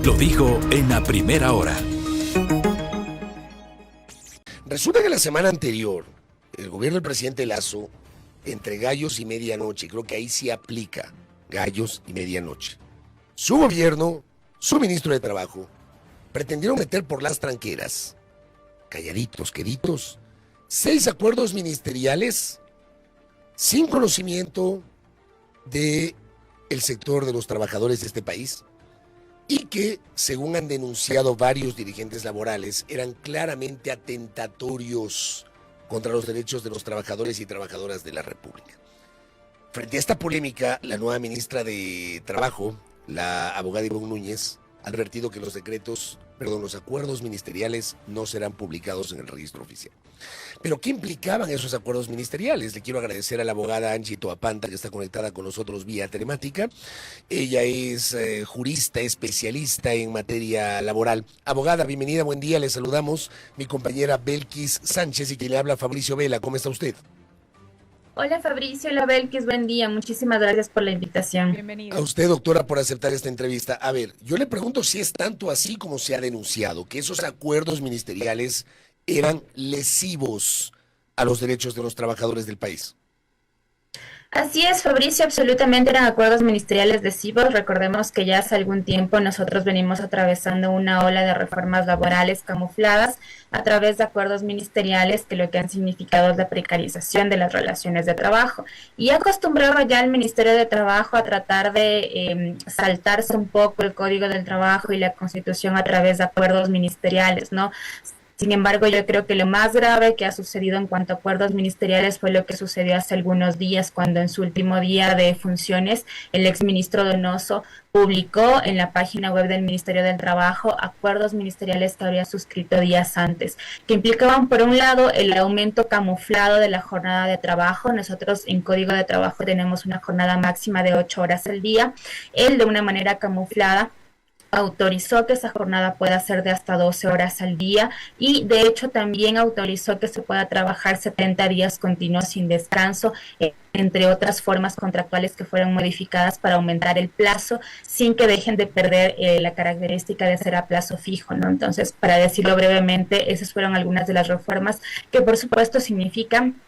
Lo dijo en la primera hora. Resulta que la semana anterior, el gobierno del presidente Lasso, entre gallos y medianoche, creo que ahí sí aplica gallos y medianoche, su gobierno, su ministro de Trabajo, pretendieron meter por las tranqueras, calladitos, queditos, 6 acuerdos ministeriales sin conocimiento del sector de los trabajadores de este país y que, según han denunciado varios dirigentes laborales, eran claramente atentatorios contra los derechos de los trabajadores y trabajadoras de la República. Frente a esta polémica, la nueva ministra de Trabajo, la abogada Ivonne Núñez, ha advertido que los acuerdos ministeriales no serán publicados en el registro oficial. Pero, ¿qué implicaban esos acuerdos ministeriales? Le quiero agradecer a la abogada Angie Toapanta, que está conectada con nosotros vía telemática. Ella es jurista, especialista en materia laboral. Abogada, bienvenida, buen día, le saludamos. Mi compañera Belkis Sánchez y quien le habla Fabricio Vela. ¿Cómo está usted? Hola Fabricio, hola Belkis, buen día, muchísimas gracias por la invitación. Bienvenido. A usted, doctora, por aceptar esta entrevista. A ver, yo le pregunto si es tanto así como se ha denunciado, que esos acuerdos ministeriales eran lesivos a los derechos de los trabajadores del país. Así es, Fabricio, absolutamente eran acuerdos ministeriales lesivos. Recordemos que ya hace algún tiempo nosotros venimos atravesando una ola de reformas laborales camufladas a través de acuerdos ministeriales que lo que han significado es la precarización de las relaciones de trabajo. Y acostumbraba ya el Ministerio de Trabajo a tratar de saltarse un poco el Código del Trabajo y la Constitución a través de acuerdos ministeriales, ¿no? Sin embargo, yo creo que lo más grave que ha sucedido en cuanto a acuerdos ministeriales fue lo que sucedió hace algunos días, cuando en su último día de funciones, el exministro Donoso publicó en la página web del Ministerio del Trabajo acuerdos ministeriales que habría suscrito días antes, que implicaban, por un lado, el aumento camuflado de la jornada de trabajo. Nosotros en Código de Trabajo tenemos una jornada máxima de 8 horas al día. Él, de una manera camuflada, autorizó que esa jornada pueda ser de hasta 12 horas al día y de hecho también autorizó que se pueda trabajar 70 días continuos sin descanso, entre otras formas contractuales que fueron modificadas para aumentar el plazo sin que dejen de perder la característica de ser a plazo fijo, ¿no? Entonces, para decirlo brevemente, esas fueron algunas de las reformas que por supuesto significan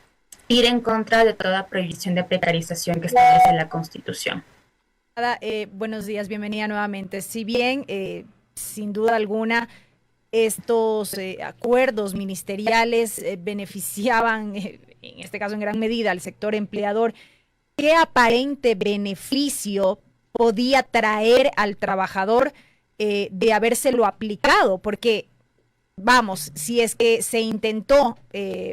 ir en contra de toda prohibición de precarización que establece la Constitución. Buenos días, bienvenida nuevamente. Si bien, sin duda alguna, estos acuerdos ministeriales beneficiaban, en este caso en gran medida, al sector empleador, ¿qué aparente beneficio podía traer al trabajador de habérselo aplicado? Porque, vamos, si es que se intentó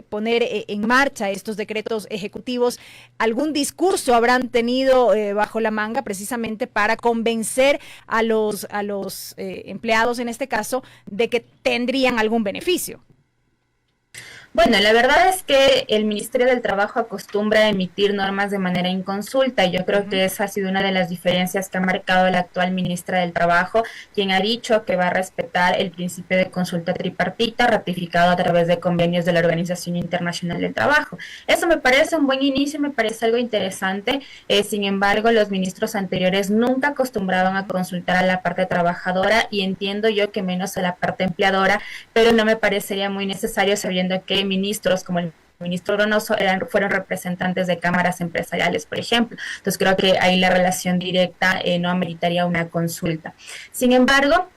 poner en marcha estos decretos ejecutivos, algún discurso habrán tenido bajo la manga precisamente para convencer a los empleados, en este caso, de que tendrían algún beneficio. Bueno, la verdad es que el Ministerio del Trabajo acostumbra a emitir normas de manera inconsulta. Yo creo que esa ha sido una de las diferencias que ha marcado la actual ministra del Trabajo, quien ha dicho que va a respetar el principio de consulta tripartita ratificado a través de convenios de la Organización Internacional del Trabajo. Eso me parece un buen inicio, me parece algo interesante. Sin embargo, los ministros anteriores nunca acostumbraban a consultar a la parte trabajadora y entiendo yo que menos a la parte empleadora, pero no me parecería muy necesario sabiendo que ministros como el ministro Donoso fueron representantes de cámaras empresariales, por ejemplo. Entonces creo que ahí la relación directa no ameritaría una consulta. Sin embargo,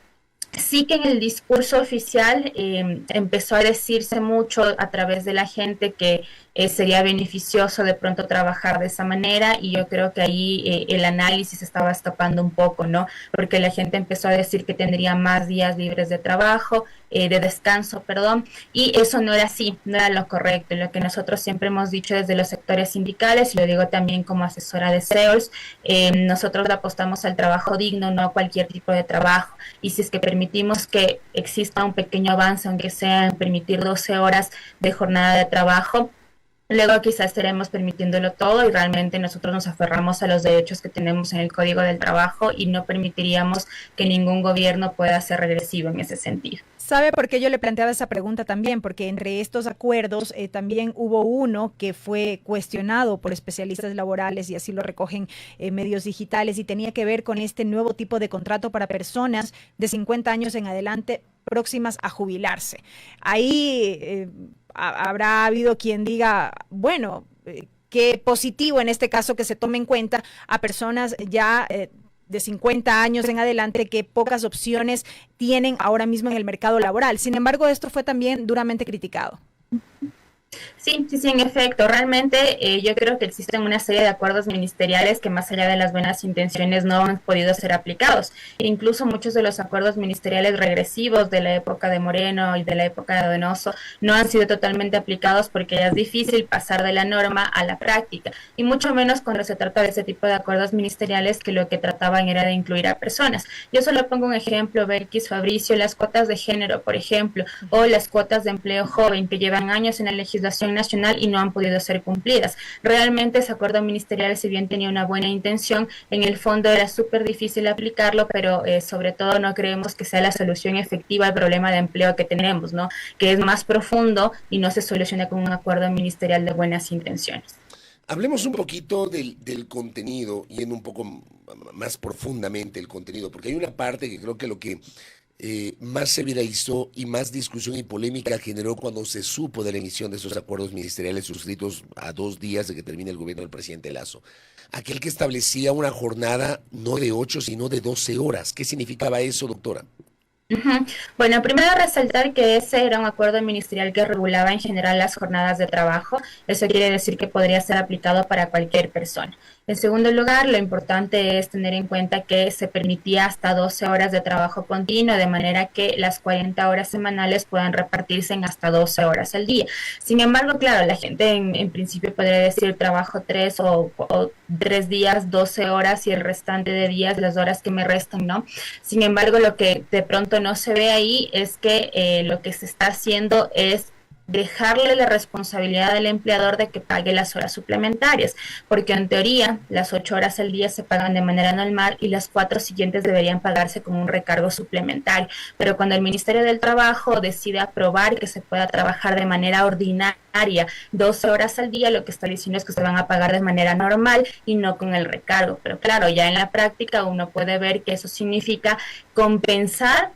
sí que en el discurso oficial empezó a decirse mucho a través de la gente que sería beneficioso de pronto trabajar de esa manera, y yo creo que ahí el análisis estaba escapando un poco, ¿no? Porque la gente empezó a decir que tendría más días libres de trabajo, de descanso, perdón, y eso no era así, no era lo correcto. Lo que nosotros siempre hemos dicho desde los sectores sindicales, y lo digo también como asesora de CEOs, nosotros apostamos al trabajo digno, no a cualquier tipo de trabajo, y si es que permitimos que exista un pequeño avance, aunque sea en permitir 12 horas de jornada de trabajo, luego quizás estaremos permitiéndolo todo y realmente nosotros nos aferramos a los derechos que tenemos en el Código del Trabajo y no permitiríamos que ningún gobierno pueda ser regresivo en ese sentido. ¿Sabe por qué yo le planteaba esa pregunta también? Porque entre estos acuerdos también hubo uno que fue cuestionado por especialistas laborales y así lo recogen medios digitales y tenía que ver con este nuevo tipo de contrato para personas de 50 años en adelante próximas a jubilarse. Ahí habrá habido quien diga, bueno, qué positivo en este caso que se tome en cuenta a personas ya de 50 años en adelante que pocas opciones tienen ahora mismo en el mercado laboral. Sin embargo, esto fue también duramente criticado. Sí, en efecto. Realmente yo creo que existen una serie de acuerdos ministeriales que más allá de las buenas intenciones no han podido ser aplicados. E incluso muchos de los acuerdos ministeriales regresivos de la época de Moreno y de la época de Donoso no han sido totalmente aplicados porque ya es difícil pasar de la norma a la práctica. Y mucho menos cuando se trata de ese tipo de acuerdos ministeriales que lo que trataban era de incluir a personas. Yo solo pongo un ejemplo, Belkis, Fabricio, las cuotas de género, por ejemplo, o las cuotas de empleo joven que llevan años en la legislación nacional y no han podido ser cumplidas. Realmente ese acuerdo ministerial, si bien tenía una buena intención, en el fondo era súper difícil aplicarlo, pero sobre todo no creemos que sea la solución efectiva al problema de empleo que tenemos, ¿no? Que es más profundo y no se soluciona con un acuerdo ministerial de buenas intenciones. Hablemos un poquito del contenido, yendo un poco más profundamente el contenido, porque hay una parte que creo que lo que más se viralizó y más discusión y polémica generó cuando se supo de la emisión de esos acuerdos ministeriales suscritos a 2 días de que termine el gobierno del presidente Lasso. Aquel que establecía una jornada no de 8, sino de 12 horas. ¿Qué significaba eso, doctora? Bueno, primero resaltar que ese era un acuerdo ministerial que regulaba en general las jornadas de trabajo. Eso quiere decir que podría ser aplicado para cualquier persona. En segundo lugar, lo importante es tener en cuenta que se permitía hasta 12 horas de trabajo continuo, de manera que las 40 horas semanales puedan repartirse en hasta 12 horas al día. Sin embargo, claro, la gente en principio podría decir trabajo 3 o 3 días, 12 horas y el restante de días, las horas que me restan, ¿no? Sin embargo, lo que de pronto no se ve ahí es que lo que se está haciendo es dejarle la responsabilidad al empleador de que pague las horas suplementarias, porque en teoría las 8 horas al día se pagan de manera normal y las 4 siguientes deberían pagarse como un recargo suplementario, pero cuando el Ministerio del Trabajo decide aprobar que se pueda trabajar de manera ordinaria 12 horas al día, lo que está diciendo es que se van a pagar de manera normal y no con el recargo, pero claro, ya en la práctica uno puede ver que eso significa compensar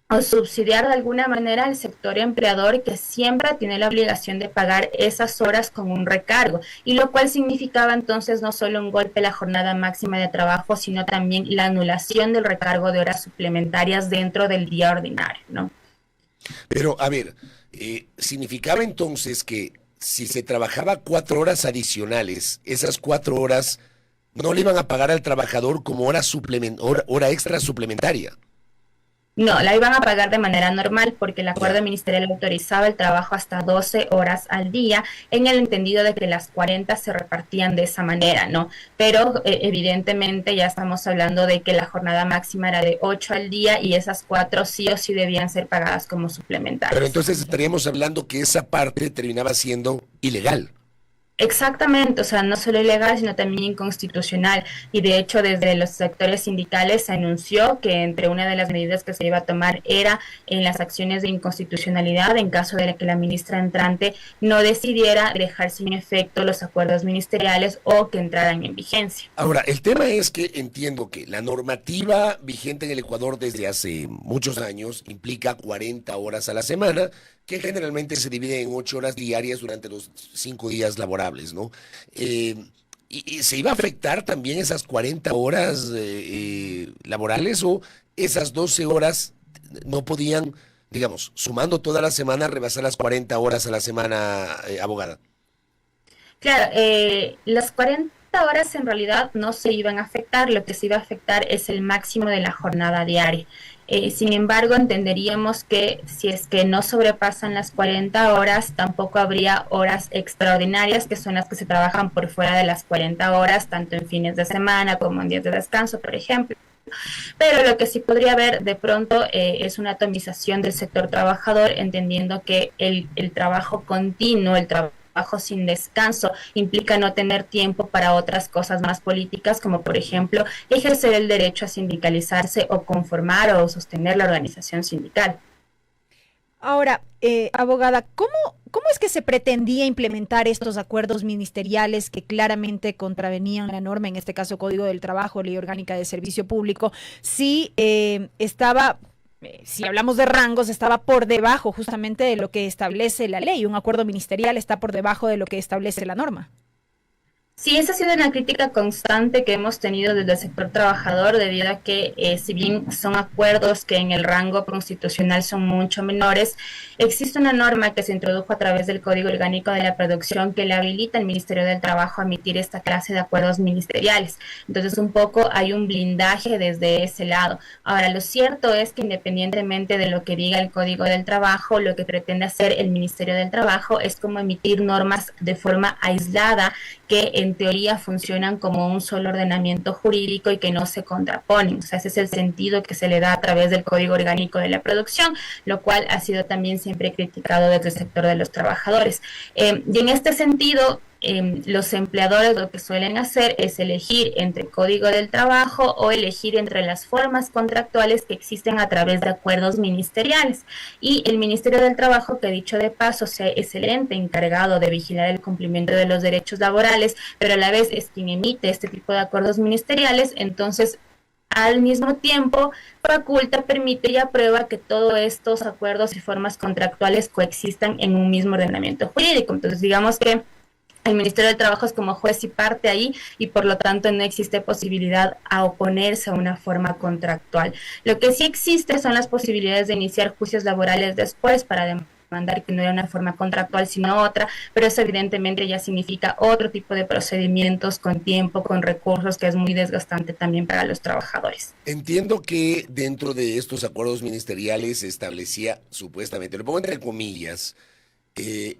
o subsidiar de alguna manera al sector empleador que siempre tiene la obligación de pagar esas horas con un recargo, y lo cual significaba entonces no solo un golpe a la jornada máxima de trabajo, sino también la anulación del recargo de horas suplementarias dentro del día ordinario, ¿no? Pero, a ver, significaba entonces que si se trabajaba 4 horas adicionales, esas 4 horas no le iban a pagar al trabajador como hora extra suplementaria. No, la iban a pagar de manera normal porque el acuerdo ministerial autorizaba el trabajo hasta 12 horas al día, en el entendido de que las 40 se repartían de esa manera, ¿no? Pero evidentemente ya estamos hablando de que la jornada máxima era de 8 al día y esas 4 sí o sí debían ser pagadas como suplementarias. Pero entonces estaríamos hablando que esa parte terminaba siendo ilegal. Exactamente, o sea, no solo ilegal, sino también inconstitucional. Y de hecho, desde los sectores sindicales se anunció que entre una de las medidas que se iba a tomar era en las acciones de inconstitucionalidad en caso de que la ministra entrante no decidiera dejar sin efecto los acuerdos ministeriales o que entraran en vigencia. Ahora, el tema es que entiendo que la normativa vigente en el Ecuador desde hace muchos años implica 40 horas a la semana, que generalmente se divide en 8 horas diarias durante los 5 días laborables, ¿no? Y se iba a afectar también esas 40 horas laborales, o esas 12 horas no podían, digamos, sumando toda la semana, rebasar las 40 horas a la semana, abogada. Claro, las 40 horas en realidad no se iban a afectar, lo que se iba a afectar es el máximo de la jornada diaria. Sin embargo, entenderíamos que si es que no sobrepasan las 40 horas, tampoco habría horas extraordinarias, que son las que se trabajan por fuera de las 40 horas, tanto en fines de semana como en días de descanso, por ejemplo. Pero lo que sí podría haber de pronto es una atomización del sector trabajador, entendiendo que el trabajo continuo, el trabajo trabajo sin descanso implica no tener tiempo para otras cosas más políticas, como por ejemplo ejercer el derecho a sindicalizarse o conformar o sostener la organización sindical. Ahora, abogada, ¿cómo es que se pretendía implementar estos acuerdos ministeriales que claramente contravenían la norma, en este caso Código del Trabajo, Ley Orgánica de Servicio Público, si si hablamos de rangos, estaba por debajo justamente de lo que establece la ley? Un acuerdo ministerial está por debajo de lo que establece la norma. Sí, esa ha sido una crítica constante que hemos tenido desde el sector trabajador, debido a que si bien son acuerdos que en el rango constitucional son mucho menores, existe una norma que se introdujo a través del Código Orgánico de la Producción que le habilita al Ministerio del Trabajo a emitir esta clase de acuerdos ministeriales. Entonces, un poco hay un blindaje desde ese lado. Ahora, lo cierto es que independientemente de lo que diga el Código del Trabajo, lo que pretende hacer el Ministerio del Trabajo es como emitir normas de forma aislada que en teoría funcionan como un solo ordenamiento jurídico y que no se contraponen. O sea, ese es el sentido que se le da a través del Código Orgánico de la Producción, lo cual ha sido también siempre criticado desde el sector de los trabajadores. Y en este sentido, los empleadores lo que suelen hacer es elegir entre Código del Trabajo o elegir entre las formas contractuales que existen a través de acuerdos ministeriales. Y el Ministerio del Trabajo, que dicho de paso es el ente encargado de vigilar el cumplimiento de los derechos laborales, pero a la vez es quien emite este tipo de acuerdos ministeriales, entonces al mismo tiempo faculta, permite y aprueba que todos estos acuerdos y formas contractuales coexistan en un mismo ordenamiento jurídico. Entonces, digamos que el Ministerio del Trabajo es como juez y parte ahí, y por lo tanto no existe posibilidad a oponerse a una forma contractual. Lo que sí existe son las posibilidades de iniciar juicios laborales después para demandar que no era una forma contractual sino otra, pero eso evidentemente ya significa otro tipo de procedimientos con tiempo, con recursos, que es muy desgastante también para los trabajadores. Entiendo que dentro de estos acuerdos ministeriales se establecía supuestamente, lo pongo entre comillas,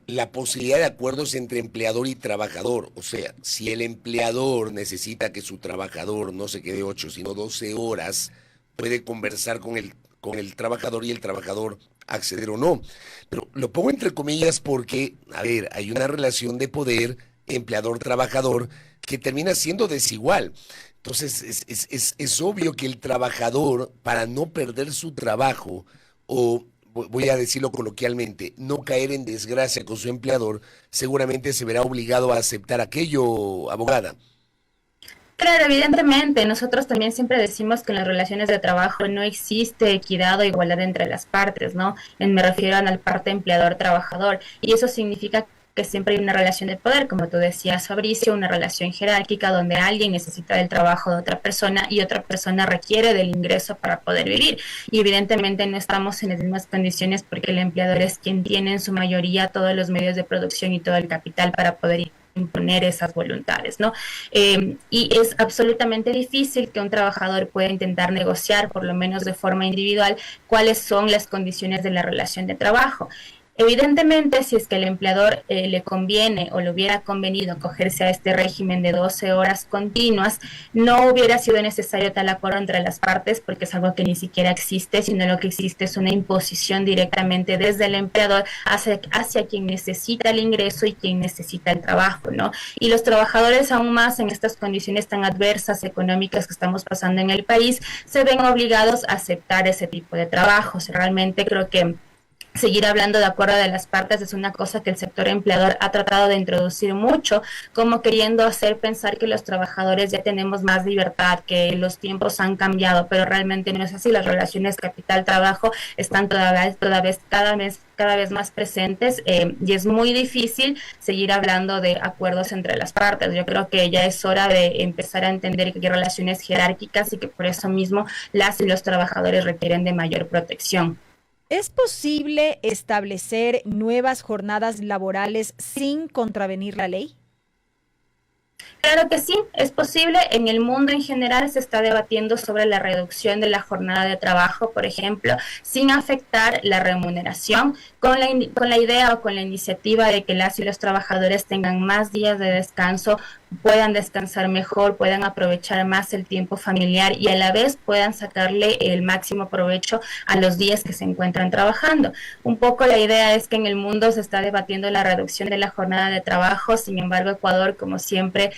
la posibilidad de acuerdos entre empleador y trabajador. O sea, si el empleador necesita que su trabajador no se quede 8, sino 12 horas, puede conversar con el trabajador y el trabajador acceder o no. Pero lo pongo entre comillas porque, a ver, hay una relación de poder empleador-trabajador que termina siendo desigual. Entonces, es obvio que el trabajador, para no perder su trabajo o voy a decirlo coloquialmente, no caer en desgracia con su empleador, seguramente se verá obligado a aceptar aquello, abogada. Claro, evidentemente, nosotros también siempre decimos que en las relaciones de trabajo no existe equidad o igualdad entre las partes, ¿no? Me refiero al parte empleador-trabajador, y eso significa que siempre hay una relación de poder, como tú decías, Fabricio, una relación jerárquica donde alguien necesita del trabajo de otra persona y otra persona requiere del ingreso para poder vivir. Y evidentemente no estamos en las mismas condiciones porque el empleador es quien tiene en su mayoría todos los medios de producción y todo el capital para poder imponer esas voluntades, ¿no? Y es absolutamente difícil que un trabajador pueda intentar negociar, por lo menos de forma individual, cuáles son las condiciones de la relación de trabajo. Evidentemente, si es que el empleador le conviene o le hubiera convenido acogerse a este régimen de 12 horas continuas, no hubiera sido necesario tal acuerdo entre las partes, porque es algo que ni siquiera existe, sino lo que existe es una imposición directamente desde el empleador hacia quien necesita el ingreso y quien necesita el trabajo, ¿no? Y los trabajadores, aún más en estas condiciones tan adversas económicas que estamos pasando en el país, se ven obligados a aceptar ese tipo de trabajos. Realmente creo que seguir hablando de acuerdo de las partes es una cosa que el sector empleador ha tratado de introducir mucho, como queriendo hacer pensar que los trabajadores ya tenemos más libertad, que los tiempos han cambiado, pero realmente no es así. Las relaciones capital-trabajo están cada vez más presentes, y es muy difícil seguir hablando de acuerdos entre las partes. Yo creo que ya es hora de empezar a entender que hay relaciones jerárquicas y que por eso mismo las y los trabajadores requieren de mayor protección. ¿Es posible establecer nuevas jornadas laborales sin contravenir la ley? Claro que sí, es posible. En el mundo en general se está debatiendo sobre la reducción de la jornada de trabajo, por ejemplo, sin afectar la remuneración, con la idea o con la iniciativa de que las y los trabajadores tengan más días de descanso puedan descansar mejor, puedan aprovechar más el tiempo familiar y a la vez puedan sacarle el máximo provecho a los días que se encuentran trabajando. Un poco la idea es que en el mundo se está debatiendo la reducción de la jornada de trabajo, sin embargo Ecuador, como siempre,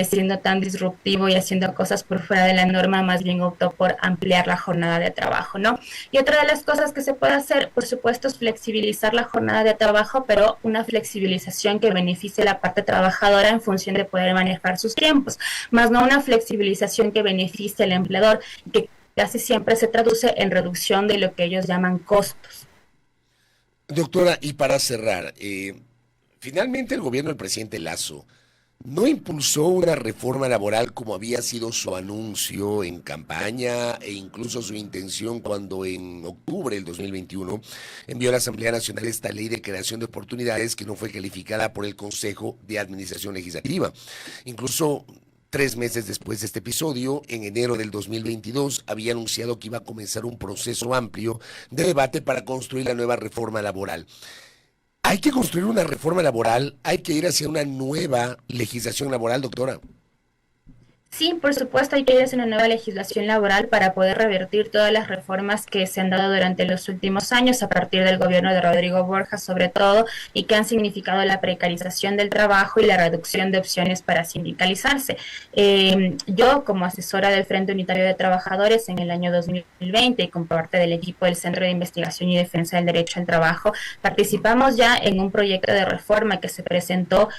siendo tan disruptivo y haciendo cosas por fuera de la norma, más bien optó por ampliar la jornada de trabajo, ¿no? Y otra de las cosas que se puede hacer, por supuesto, es flexibilizar la jornada de trabajo, pero una flexibilización que beneficie a la parte trabajadora en función de poder manejar sus tiempos, más no una flexibilización que beneficie al empleador, que casi siempre se traduce en reducción de lo que ellos llaman costos. Doctora, y para cerrar, finalmente el gobierno del presidente Lasso no impulsó una reforma laboral como había sido su anuncio en campaña e incluso su intención cuando en octubre del 2021 envió a la Asamblea Nacional esta ley de creación de oportunidades que no fue calificada por el Consejo de Administración Legislativa. Incluso 3 meses después de este episodio, en enero del 2022, había anunciado que iba a comenzar un proceso amplio de debate para construir la nueva reforma laboral. ¿Hay que construir una reforma laboral? ¿Hay que ir hacia una nueva legislación laboral, doctora? Sí, por supuesto, hay que ir hacia una nueva legislación laboral para poder revertir todas las reformas que se han dado durante los últimos años, a partir del gobierno de Rodrigo Borja sobre todo, y que han significado la precarización del trabajo y la reducción de opciones para sindicalizarse. Yo, como asesora del Frente Unitario de Trabajadores en el año 2020 y como parte del equipo del Centro de Investigación y Defensa del Derecho al Trabajo, participamos ya en un proyecto de reforma que se presentó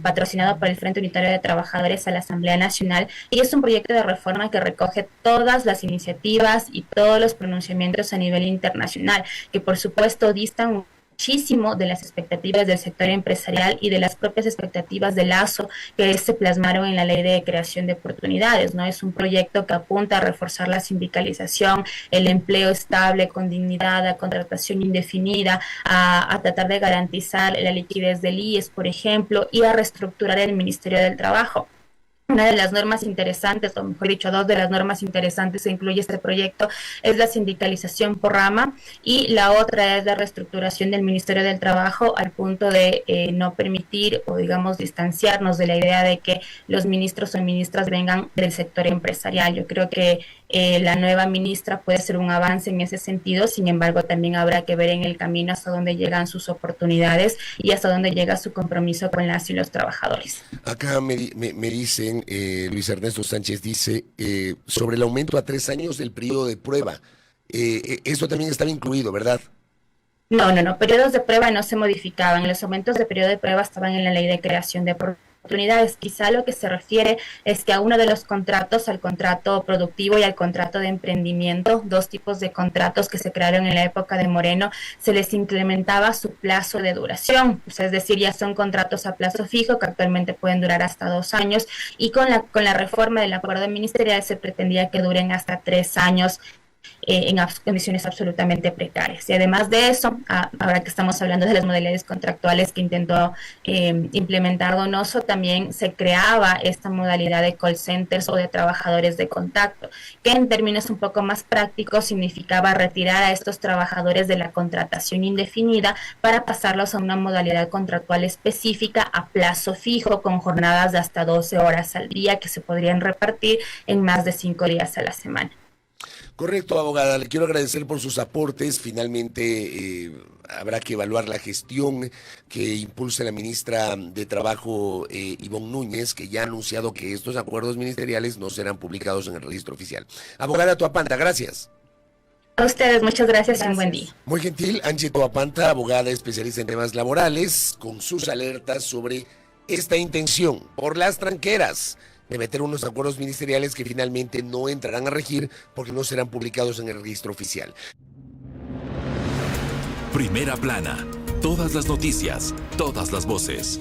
patrocinado por el Frente Unitario de Trabajadores a la Asamblea Nacional, y es un proyecto de reforma que recoge todas las iniciativas y todos los pronunciamientos a nivel internacional, que por supuesto distan muchísimo de las expectativas del sector empresarial y de las propias expectativas de Lasso que se plasmaron en la Ley de Creación de Oportunidades, ¿no? Es un proyecto que apunta a reforzar la sindicalización, el empleo estable, con dignidad, a contratación indefinida, a tratar de garantizar la liquidez del IES, por ejemplo, y a reestructurar el Ministerio del Trabajo. Una de las normas interesantes, o mejor dicho, 2 de las normas interesantes que incluye este proyecto es la sindicalización por rama, y la otra es la reestructuración del Ministerio del Trabajo al punto de no permitir o digamos distanciarnos de la idea de que los ministros o ministras vengan del sector empresarial. Yo creo que la nueva ministra puede ser un avance en ese sentido, sin embargo también habrá que ver en el camino hasta dónde llegan sus oportunidades y hasta dónde llega su compromiso con las y los trabajadores. Acá me dicen, Luis Ernesto Sánchez dice, sobre el aumento a 3 años del periodo de prueba. Esto también estaba incluido, ¿verdad? No, periodos de prueba no se modificaban, los aumentos de periodo de prueba estaban en la Ley de Creación de Oportunidades. Quizá lo que se refiere es que a uno de los contratos, al contrato productivo y al contrato de emprendimiento, 2 tipos de contratos que se crearon en la época de Moreno, se les incrementaba su plazo de duración, pues es decir, ya son contratos a plazo fijo que actualmente pueden durar hasta 2 años, y con la reforma del acuerdo ministerial se pretendía que duren hasta 3 años en condiciones absolutamente precarias. Y además de eso, ahora que estamos hablando de las modalidades contractuales que intentó implementar Donoso, también se creaba esta modalidad de call centers o de trabajadores de contacto, que en términos un poco más prácticos significaba retirar a estos trabajadores de la contratación indefinida para pasarlos a una modalidad contractual específica a plazo fijo, con jornadas de hasta 12 horas al día que se podrían repartir en más de 5 días a la semana. Correcto, abogada. Le quiero agradecer por sus aportes. Finalmente habrá que evaluar la gestión que impulsa la ministra de Trabajo, Ivonne Núñez, que ya ha anunciado que estos acuerdos ministeriales no serán publicados en el registro oficial. Abogada Toapanta, gracias. A ustedes, muchas gracias y un buen día. Muy gentil, Angie Toapanta, abogada especialista en temas laborales, con sus alertas sobre esta intención por las tranqueras de meter unos acuerdos ministeriales que finalmente no entrarán a regir porque no serán publicados en el registro oficial. Primera plana. Todas las noticias, todas las voces.